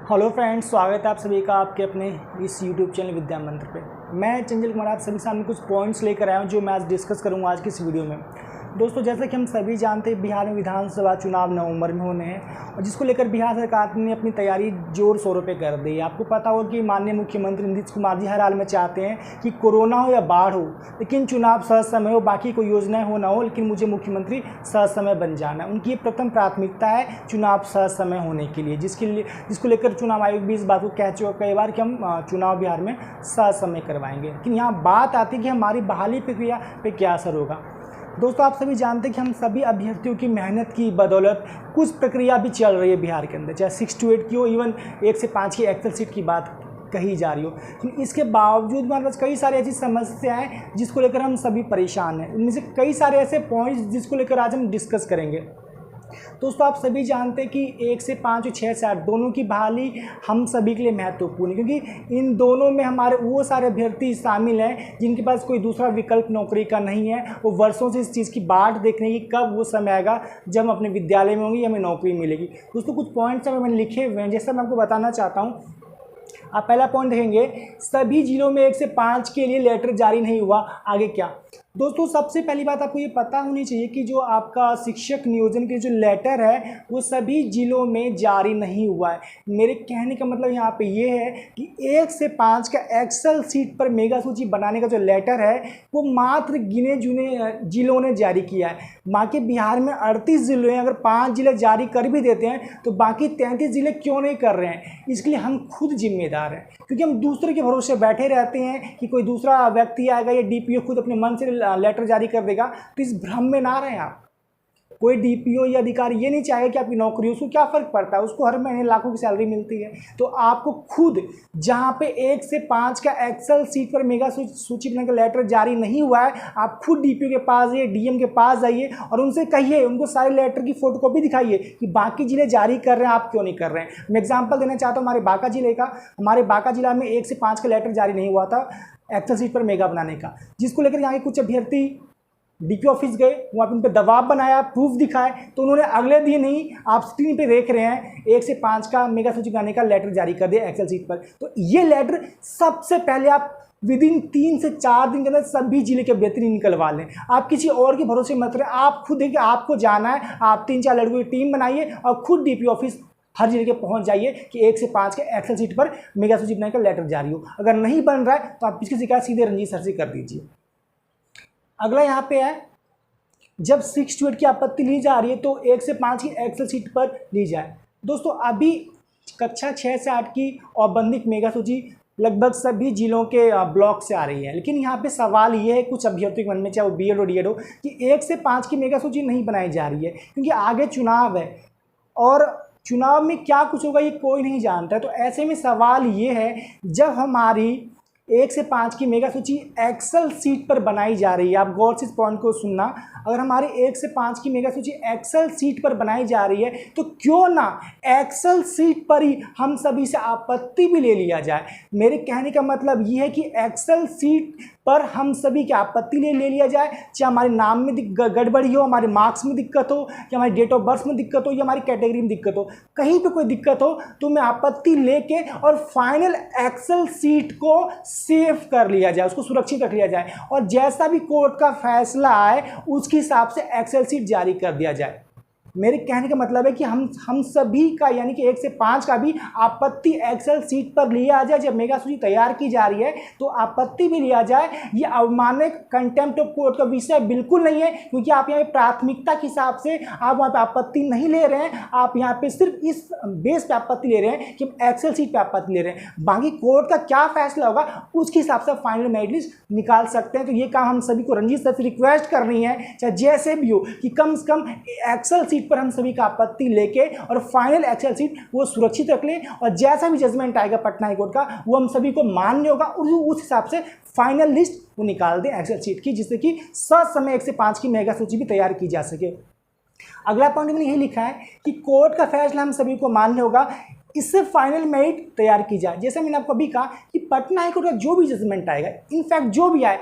Hello friends, स्वागत है आप सभी का आपके अपने इस यूट्यूब चैनल विद्या मंत्र पे। मैं चंचल कुमार आप सभी सामने कुछ पॉइंट्स लेकर आया हूँ जो मैं आज डिस्कस करूँगा आज की इस वीडियो में। दोस्तों, जैसा कि हम सभी जानते हैं, बिहार में विधानसभा चुनाव नवंबर में होने हैं और जिसको लेकर बिहार सरकार ने अपनी तैयारी जोर शोरों पे कर दी है। आपको पता हो कि माननीय मुख्यमंत्री नीतीश कुमार जी हर हाल में चाहते हैं कि कोरोना हो या बाढ़ हो, लेकिन चुनाव सह समय हो, बाकी कोई योजनाएं हो ना हो, लेकिन मुझे मुख्यमंत्री सह समय बन जाना है। उनकी प्रथम प्राथमिकता है चुनाव सह समय होने के लिए, जिसको लेकर चुनाव आयोग भी इस बात को कह चुका कई बार कि हम चुनाव बिहार में सह समय करवाएंगे। लेकिन यहाँ बात आती है कि हमारी बहाली प्रक्रिया पे क्या असर होगा। दोस्तों, आप सभी जानते हैं कि हम सभी अभ्यर्थियों की मेहनत की बदौलत कुछ प्रक्रिया भी चल रही है बिहार के अंदर, चाहे 6 to 8 की हो, इवन 1 से 5 की एक्सेल सीट की बात कही जा रही हो। लेकिन इसके बावजूद हमारे पास कई सारी ऐसी समस्याएं जिसको लेकर हम सभी परेशान हैं। इनमें से कई सारे ऐसे पॉइंट्स जिसको लेकर आज हम डिस्कस करेंगे। दोस्तों, आप सभी जानते हैं कि 1 से 5 और 6 से 8 दोनों की बहाली हम सभी के लिए महत्वपूर्ण है, क्योंकि इन दोनों में हमारे वो सारे अभ्यर्थी शामिल हैं जिनके पास कोई दूसरा विकल्प नौकरी का नहीं है। वो वर्षों से इस चीज़ की बाट देख रहे हैं कि कब वो समय आएगा जब हम अपने विद्यालय में होंगे या हमें नौकरी मिलेगी। दोस्तों, कुछ पॉइंट्स मैंने लिखे हुए हैं, जैसा मैं आपको बताना चाहता हूँ। आप पहला पॉइंट देखेंगे, सभी जिलों में 1 से 5 के लिए लेटर जारी नहीं हुआ, आगे क्या। दोस्तों, सबसे पहली बात आपको ये पता होनी चाहिए कि जो आपका शिक्षक नियोजन के जो लेटर है वो सभी जिलों में जारी नहीं हुआ है। मेरे कहने का मतलब यहाँ पे ये है कि 1 से 5 का एक्सेल सीट पर मेगा सूची बनाने का जो लेटर है वो मात्र गिने चुने जिलों ने जारी किया है। बाकी बिहार में 38 जिले हैं, अगर 5 जिले जारी कर भी देते हैं तो बाकी 33 जिले क्यों नहीं कर रहे हैं? इसके लिए हम खुद जिम्मेदार हैं, क्योंकि हम दूसरे के भरोसे बैठे रहते हैं कि कोई दूसरा व्यक्ति आएगा या डीपीओ खुद अपने मन से लेटर जारी कर देगा। तो इस भ्रम में ना रहें आप। कोई डीपीओ या अधिकारी ये नहीं चाहेगा कि आपकी नौकरी, उसको क्या फ़र्क पड़ता है, उसको हर महीने लाखों की सैलरी मिलती है। तो आपको खुद जहाँ पे 1 से 5 का एक्सेल सीट पर मेगा सूची बनाने का लेटर जारी नहीं हुआ है, आप खुद डीपीओ के पास जाइए, डीएम के पास जाइए और उनसे कहिए, उनको सारे लेटर की फोटोकॉपी दिखाइए कि बाकी जिले जारी कर रहे हैं, आप क्यों नहीं कर रहे हैं। मैं एग्जाम्पल देना चाहता हूँ हमारे बांका जिले का। हमारे बांका जिला में 1 से 5 का लेटर जारी नहीं हुआ था एक्सेल सीट पर मेगा बनाने का, जिसको लेकर यहाँ के कुछ अभ्यर्थी डीपी ऑफिस गए, वहाँ पे उन पर दबाव बनाया, प्रूफ दिखाए, तो उन्होंने अगले दिन ही, आप स्क्रीन पे देख रहे हैं, 1 से 5 का मेगा सूची बनाने का लेटर जारी कर दिया एक्सेल सीट पर। तो ये लेटर सबसे पहले आप विदिन 3 से 4 दिन के अंदर सभी जिले के बेहतरीन निकलवा लें। आप किसी और के भरोसे मत रहे, आप खुद देखिए, आपको जाना है, आप 3-4 लड़कों की टीम बनाइए और खुद डीपी ऑफिस हर जिले के पहुंच जाइए कि 1 से 5 के एक्सेल सीट पर मेगा सूची बनाने का लेटर जारी हो। अगर नहीं बन रहा है तो आप इसकी शिकायत सीधे रंजीत सर से कर दीजिए। अगला यहाँ पे है, जब 6 to 8 की आपत्ति ली जा रही है तो 1 से 5 की एक्सेल सीट पर ली जाए। दोस्तों, अभी कक्षा 6 से 8 की औपबंधिक मेगा सूची लगभग सभी जिलों के ब्लॉक से आ रही है, लेकिन यहाँ पे सवाल ये है कुछ अभ्यर्थियों के मन में, चाहे वो बीएड हो डीएड हो, कि 1 से 5 की मेगा सूची नहीं बनाई जा रही है क्योंकि आगे चुनाव है और चुनाव में क्या कुछ होगा ये कोई नहीं जानता है। तो ऐसे में सवाल ये है, जब हमारी 1 से 5 की मेगा सूची एक्सेल सीट पर बनाई जा रही है, आप गौर से इस पॉइंट को सुनना, अगर हमारी 1 से 5 की मेगा सूची एक्सेल सीट पर बनाई जा रही है तो क्यों ना एक्सेल सीट पर ही हम सभी से आपत्ति भी ले लिया जाए। मेरे कहने का मतलब ये है कि एक्सेल सीट पर हम सभी की आपत्ति ले लिया जाए, चाहे हमारे नाम में गड़बड़ी हो, हमारे मार्क्स में दिक्कत हो, या हमारी डेट ऑफ बर्थ में दिक्कत हो, या हमारी कैटेगरी में दिक्कत हो, कहीं पे कोई दिक्कत हो तो मैं आपत्ति लेके और फाइनल एक्सेल सीट को सेव कर लिया जाए, उसको सुरक्षित रख लिया जाए और जैसा भी कोर्ट का फैसला आए उसके हिसाब से एक्सेल सीट जारी कर दिया जाए। मेरे कहने का मतलब है कि हम सभी का, यानी कि 1 से 5 का भी आपत्ति एक्सेल सीट पर लिया जाए। जब मेगा सूची तैयार की जा रही है तो आपत्ति भी लिया जाए। ये अवमानक कंटेम्प्ट ऑफ कोर्ट का विषय बिल्कुल नहीं है, क्योंकि आप यहाँ पे प्राथमिकता के हिसाब से आप वहाँ पे आपत्ति नहीं ले रहे हैं। आप यहाँ पे सिर्फ इस बेस पे आपत्ति ले रहे हैं कि एक्सेल सीट पे आपत्ति ले रहे हैं। बाकी कोर्ट का क्या फैसला होगा उसके हिसाब से फाइनल मेरिट लिस्ट निकाल सकते हैं। तो ये काम हम सभी को रंजीत सर से रिक्वेस्ट करनी है, चाहे जैसे भी हो, कि कम से कम एक्सेल सीट पर हम सभी का आपत्ति लेके और फाइनल एक्सेल सीट वो सुरक्षित रख लें और जैसा भी जजमेंट आएगा पटना हाई कोर्ट का वो हम सभी को मान्य होगा और उस हिसाब से फाइनल लिस्ट वो निकाल दें एक्सेल सीट की, जिससे कि ससमय 1 से 5 की मेगा सूची भी तैयार की जा सके। अगला पॉइंट मैंने यही लिखा है कि कोर्ट का फैसला हम सभी को मान्य होगा, इससे फाइनल मेरिट तैयार की जाए। जैसे मैंने आपको अभी कहा कि पटना हाई कोर्ट का जो भी जजमेंट आएगा, इनफैक्ट जो भी आए,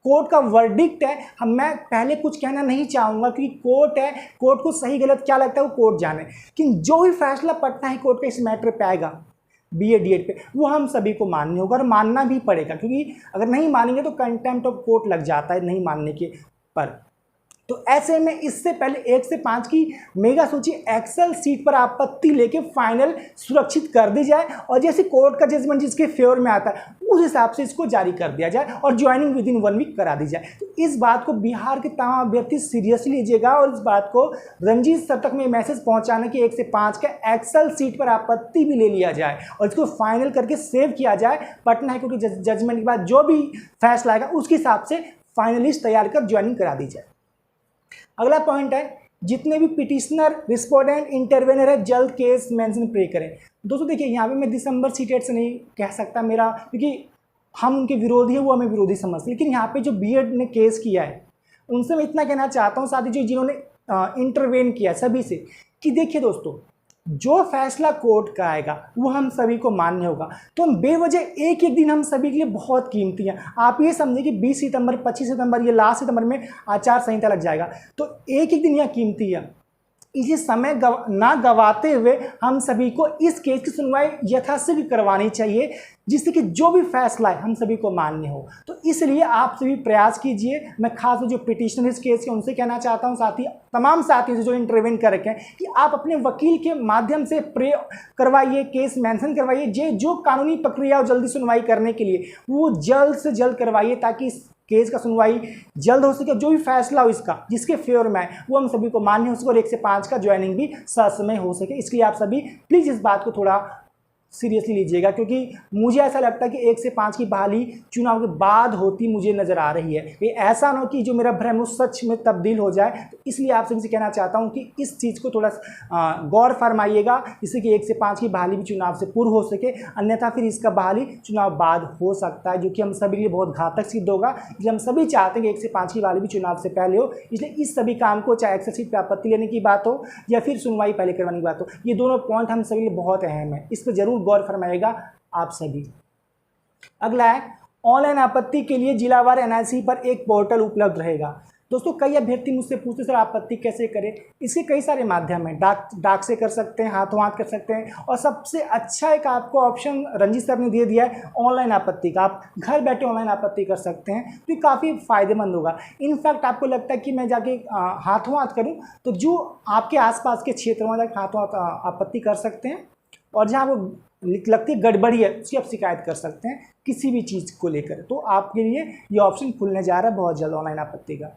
कोर्ट का वर्डिक्ट है, मैं पहले कुछ कहना नहीं चाहूँगा क्योंकि कोर्ट है, कोर्ट को सही गलत क्या लगता है वो कोर्ट जाने, लेकिन जो भी फैसला पटना हाई कोर्ट का इस मैटर पे आएगा BA DED पे, वो हम सभी को मान्य होगा और मानना भी पड़ेगा, क्योंकि अगर नहीं मानेंगे तो कंटेम्प्ट ऑफ कोर्ट लग जाता है नहीं मानने के पर। तो ऐसे में इससे पहले 1 से 5 की मेगा सूची एक्सेल सीट पर आपत्ति लेके फाइनल सुरक्षित कर दी जाए और जैसे कोर्ट का जजमेंट जिसके फेवर में आता है उस हिसाब से इसको जारी कर दिया जाए और ज्वाइनिंग विद इन 1 वीक करा दी जाए। तो इस बात को बिहार के तमाम अभ्यर्थी सीरियसली लीजिएगा और इस बात को रंजीत सर तक में मैसेज पहुंचाने की 1 से 5 का एक्सेल सीट पर आपत्ति भी ले लिया जाए और इसको फाइनल करके सेव किया जाए। पटना हाईकोर्ट के जजमेंट के बाद जो भी फैसला आएगा उसके हिसाब से फाइनलिस्ट तैयार कर ज्वाइनिंग करा दी जाए। अगला पॉइंट है, जितने भी पिटिशनर, रिस्पोंडेंट, इंटरवेनर है जल्द केस मेंशन प्रे करें। दोस्तों देखिए यहाँ पे मैं दिसंबर सीटेट से नहीं कह सकता मेरा, क्योंकि हम उनके विरोधी हैं, वो हमें विरोधी समझते, लेकिन यहाँ पे जो BED ने केस किया है उनसे मैं इतना कहना चाहता हूँ, साथ ही जिन्होंने इंटरवेन किया सभी से, कि देखिए दोस्तों जो फैसला कोर्ट का आएगा वो हम सभी को मान्य होगा। तो हम बेवजह एक दिन हम सभी के लिए बहुत कीमती हैं। आप ये समझिए कि 20 सितंबर 25 सितंबर ये लास्ट सितंबर में आचार संहिता लग जाएगा, तो एक दिन यह कीमती है। इसी समय ना गवाते हुए हम सभी को इस केस की सुनवाई यथाशीघ्र करवानी चाहिए, जिससे कि जो भी फैसला है हम सभी को मान्य हो। तो इसलिए आप सभी प्रयास कीजिए। मैं खास जो पिटिशनर इस केस के उनसे कहना चाहता हूं, साथ ही तमाम साथियों से जो इंटरवेन कर रखे हैं, कि आप अपने वकील के माध्यम से प्रे करवाइए, केस मेंशन करवाइए, जो कानूनी प्रक्रिया और जल्दी सुनवाई करने के लिए वो जल्द से जल्द करवाइए, ताकि केस का सुनवाई जल्द हो सके। जो भी फैसला हो इसका जिसके फेवर में है वो हम सभी को मान्य हो सके और 1 से 5 का ज्वाइनिंग भी ससमय हो सके। इसलिए आप सभी प्लीज़ इस बात को थोड़ा सीरियसली लीजिएगा, क्योंकि मुझे ऐसा लगता है कि 1 से 5 की बहाली चुनाव के बाद होती मुझे नज़र आ रही है। ये ऐसा ना हो कि जो मेरा भ्रम सच में तब्दील हो जाए। तो इसलिए आप सभी से कहना चाहता हूँ कि इस चीज़ को थोड़ा गौर फरमाइएगा, जिससे कि 1 से 5 की बहाली भी चुनाव से पूर्व हो सके, अन्यथा फिर इसका बहाली चुनाव बाद हो सकता है, जो कि हम सभी के लिए बहुत घातक सिद्ध होगा। इसलिए हम सभी चाहते हैं कि 1 से 5 की बहाली भी चुनाव से पहले हो। इसलिए इस सभी काम को, चाहे एक्सेल सीट पर आपत्ति लेने की बात हो या फिर सुनवाई पहले करवाने की बात हो, ये दोनों पॉइंट हम सभी लिए बहुत अहम है। इस पर जरूर गौर फरमाएगा आप सभी। अगला है, ऑनलाइन आपत्ति के लिए जिलावार NIC पर एक पोर्टल उपलब्ध रहेगा। दोस्तों कई अभ्यर्थी मुझसे पूछते सर आपत्ति कैसे करें। इसके कई सारे माध्यम हैं, डाक से कर सकते हैं, हाथों हाथ कर सकते हैं, और सबसे अच्छा एक आपको ऑप्शन रंजीत सर ने दे दिया है ऑनलाइन आपत्ति का। आप घर बैठे ऑनलाइन आपत्ति कर सकते हैं, तो ये काफ़ी फायदेमंद होगा। इनफैक्ट आपको लगता है कि मैं जाके हाथों हाथ करूँ, तो जो आपके आसपास के क्षेत्रों में जाकर हाथों हाथ आपत्ति कर सकते हैं, और जहाँ वो लगती है गड़बड़ी है उसकी आप शिकायत कर सकते हैं किसी भी चीज़ को लेकर। तो आपके लिए ये ऑप्शन खुलने जा रहा है बहुत जल्द ऑनलाइन आपत्ति का।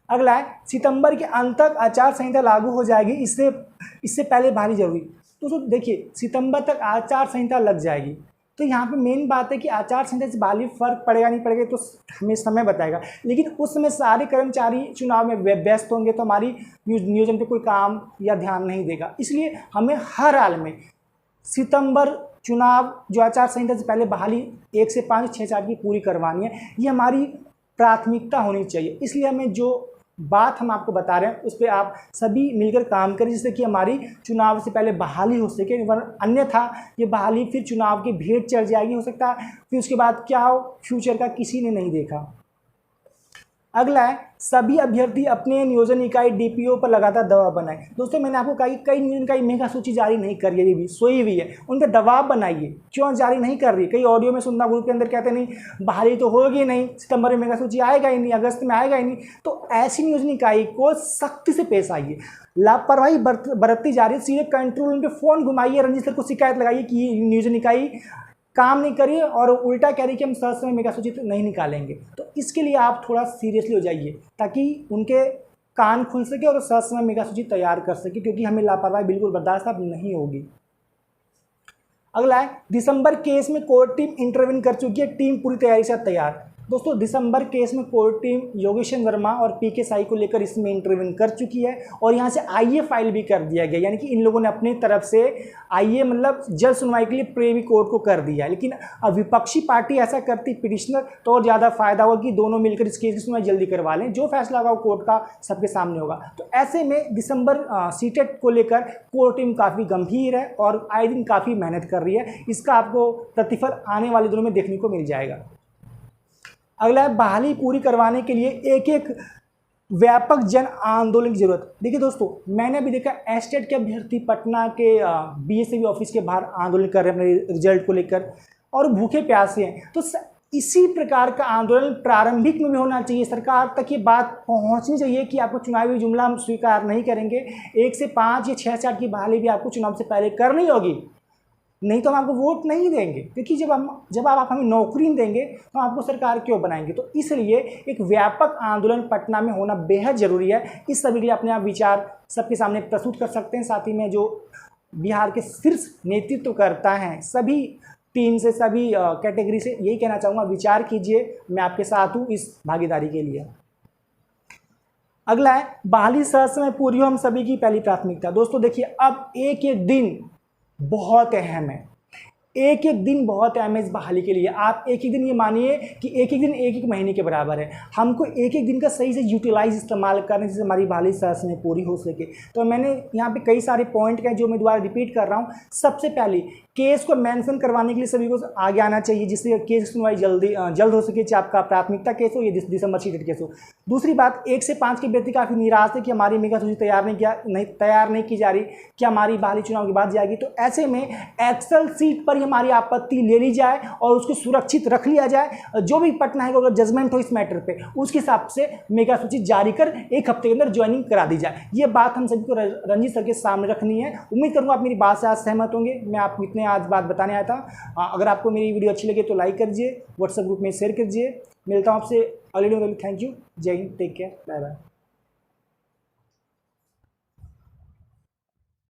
अगला है, सितंबर के अंत तक आचार संहिता लागू हो जाएगी, इससे पहले भारी जरूरी। तो देखिए सितंबर तक आचार संहिता लग जाएगी, तो यहाँ पे मेन बात है कि आचार संहिता से भारी फर्क पड़ेगा नहीं पड़ेगा तो हमें समय बताएगा, लेकिन उस समय सारे कर्मचारी चुनाव में व्यस्त होंगे, तो हमारी नियोजन पे कोई काम या ध्यान नहीं देगा। इसलिए हमें हर हाल में सितंबर चुनाव जो आचार संहिता से पहले बहाली 1 से 5 6 की पूरी करवानी है, ये हमारी प्राथमिकता होनी चाहिए। इसलिए हमें जो बात हम आपको बता रहे हैं उस पर आप सभी मिलकर काम करें, जिससे कि हमारी चुनाव से पहले बहाली हो सके। अन्यथा ये बहाली फिर चुनाव की भेंट चढ़ जाएगी, हो सकता है फिर उसके बाद क्या हो फ्यूचर का किसी ने नहीं देखा। अगला है, सभी अभ्यर्थी अपने नियोजन इकाई DPO पर लगातार दबाव बनाए। दोस्तों मैंने आपको कहा कि कई नियोजन इकाई मेगा सूची जारी नहीं कर रही है, भी सोई हुई है, उन पर दबाव बनाइए। क्यों जारी नहीं कर रही? कई ऑडियो में सुनना ग्रुप के अंदर कहते नहीं बहाली तो होगी नहीं, सितंबर में मेगा सूची आएगा ही नहीं, अगस्त में आएगा ही नहीं। तो ऐसी नियोजन इकाई को सख्ती से पेश आइए। लापरवाही बरतती जा रही है, सीधे कंट्रोल रूम पे फ़ोन घुमाइए, रंजीत सर को शिकायत लगाइए कि ये नियोजन इकाई काम नहीं करिए और उल्टा कह रही कि हम सहज में मेगा सूची नहीं निकालेंगे। तो इसके लिए आप थोड़ा सीरियसली हो जाइए, ताकि उनके कान खुल सके और सहज में मेगा सूची तैयार कर सके, क्योंकि हमें लापरवाही बिल्कुल बर्दाश्त अब नहीं होगी। अगला है, दिसंबर केस में कोर्ट टीम इंटरवेन कर चुकी है, टीम पूरी तैयारी से तैयार। दोस्तों दिसंबर केस में कोर्ट टीम योगेश्वर वर्मा और PK साई को लेकर इसमें इंटरवेन कर चुकी है, और यहाँ से IA फाइल भी कर दिया गया, यानी कि इन लोगों ने अपनी तरफ से IA मतलब जल्द सुनवाई के लिए प्रे भी कोर्ट को कर दिया है। लेकिन अब विपक्षी पार्टी ऐसा करती पिटिशनर तो और ज़्यादा फायदा होगा कि दोनों मिलकर इस केस की सुनवाई जल्दी करवा लें, जो फैसला होगा वो कोर्ट का सबके सामने होगा। तो ऐसे में दिसंबर सीटेट को लेकर कोर्ट टीम काफ़ी गंभीर है और आए दिन काफ़ी मेहनत कर रही है। इसका आपको प्रतिफल आने वाले दिनों में देखने को मिल जाएगा। अगला है बहाली पूरी करवाने के लिए एक एक व्यापक जन आंदोलन की जरूरत। देखिए दोस्तों, मैंने अभी देखा एस्टेट के अभ्यर्थी पटना के बीएसएबी ऑफिस के बाहर आंदोलन कर रहे हैं अपने रिजल्ट को लेकर और भूखे प्यासे हैं। तो इसी प्रकार का आंदोलन प्रारंभिक में भी होना चाहिए। सरकार तक ये बात पहुंचनी चाहिए कि आपको चुनावी जुमला हम स्वीकार नहीं करेंगे, 1 से 5 या 6 से 8 की बहाली भी आपको चुनाव से पहले करनी होगी, नहीं तो हम आपको वोट नहीं देंगे। क्योंकि जब आप हमें नौकरी नहीं देंगे तो आपको सरकार क्यों बनाएंगे। तो इसलिए एक व्यापक आंदोलन पटना में होना बेहद ज़रूरी है। इस सभी के लिए अपने आप विचार सबके सामने प्रस्तुत कर सकते हैं। साथ ही में जो बिहार के शीर्ष नेतृत्व करता है सभी टीम से, सभी कैटेगरी से, यही कहना चाहूँगा, विचार कीजिए, मैं आपके साथ हूँ इस भागीदारी के लिए। अगला है बहाली समय पूरी हो हम सभी की पहली प्राथमिकता। दोस्तों देखिए, अब एक एक दिन बहुत अहम है, एक एक दिन बहुत अहम है इस बहाली के लिए। आप एक एक दिन ये मानिए कि एक एक दिन एक एक महीने के बराबर है। हमको एक एक दिन का सही से यूटिलाइज इस्तेमाल करने जिससे हमारी बहाली समय पूरी हो सके। तो मैंने यहाँ पे कई सारे पॉइंट हैं जो मैं दोबारा रिपीट कर रहा हूँ। सबसे पहले केस को मेंशन करवाने के लिए सभी को आगे आना चाहिए जिससे केस की सुनवाई जल्द हो सके, चाहे आपका प्राथमिकता केस हो या दिसंबर शीटेड केस हो। दूसरी बात, 1 से 5 के व्यक्ति काफ़ी निराश है कि हमारी मेगा सूची तैयार नहीं की जा रही, कि हमारी बहाली चुनाव के बाद जाएगी। तो ऐसे में एक्सेल सीट पर हमारी आपत्ति ले ली जाए और उसको सुरक्षित रख लिया जाए। जो भी पटना है अगर जजमेंट हो इस मैटर पे, उसके हिसाब से मेगा सूची जारी कर 1 हफ्ते के अंदर ज्वाइनिंग करा दी जाए। ये बात हम सभी को रंजीत सर के सामने रखनी है। उम्मीद करूँगा आप मेरी बात से आज सहमत होंगे। मैं आपको इतने आज बात बताने आया था। अगर आपको मेरी वीडियो अच्छी लगे तो लाइक कीजिए, व्हाट्सएप ग्रुप में शेयर कीजिए। मिलता हूँ आपसे अगले वीडियो में। थैंक यू, जय Hind, take care, bye bye.